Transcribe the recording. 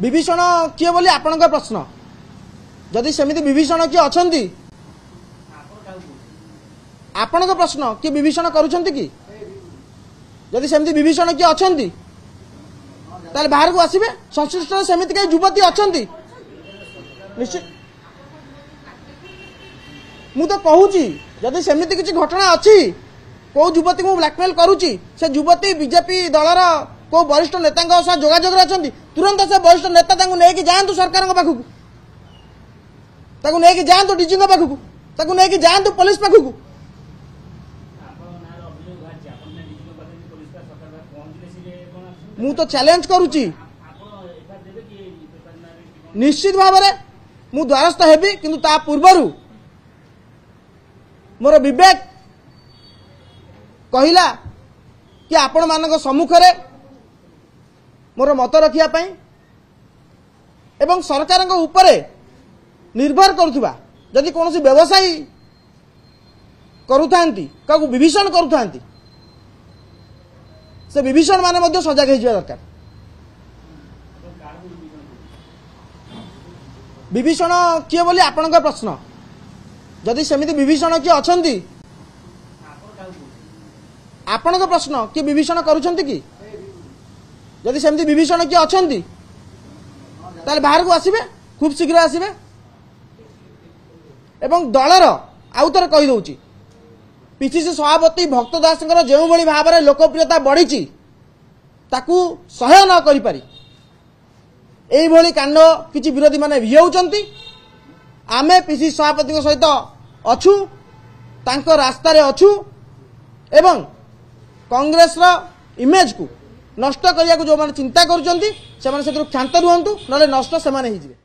विभीषण किए बोली आपनका प्रश्न जदि सेमिति विभीषण किए अछंती आपनका प्रश्न कि विभीषण करूछंती कि जदि सेमिति विभीषण किए अछंती ताले बाहर को आसीबे संश्लिष्ट सेमिति के युवती अछंती निश्चित मु तो कहूची जदि सेमिति किछि घटना अछि को युवती को ब्लैकमेल करूची से युवती बीजेपी दलर को वरिष्ठ नेता सह जोगाजोग अछंती तुरंत से वरिष्ठ नेता तांको नेकी जांतु सरकार पाखकु ताको नेकी जांतु डीजी पाखकु ताको नेकी जांतु पुलिस पाखकु मु तो चैलेंज करूची निश्चित भाव में मु द्वारस्थ हेबी किंतु ता पूर्वरु मोर विवेक कहिला कि आपण मानक सम्मुख रे मोर मत रखिया पई एवं सरकार उपरे निर्भर करुवा जदि कौन व्यवसायी करुथांती काकू विभीषण करुथांती से विभीषण माने मध्य सजग हो दरकार विभीषण किए बोली आपनका प्रश्न जदि सेमिति विभीषण किए अछंती आपनका प्रश्न कि विभीषण करूछंती कि जदि सेमिति विभीषण किए अछंती ताले बाहर को आसीबे खूब शीघ्र आसीबे एवं दलर आउ थोड़े कहि दउची पीसीसी सभापति भक्त दास जो भली भाव में लोकप्रियता बढ़ी ताकू सह्य न करि पारी एई भली कांड किछि विरोधी माने भियौचंती आमे पीसीसी सभापति सहित अछु तांको रास्ता रे अछु एवं कांग्रेस रो इमेज को नष्ट करिया को जो माने चिंता करूचंती से माने सेतु क्षांत रुहंतु नले नष्ट से माने ही जिवे।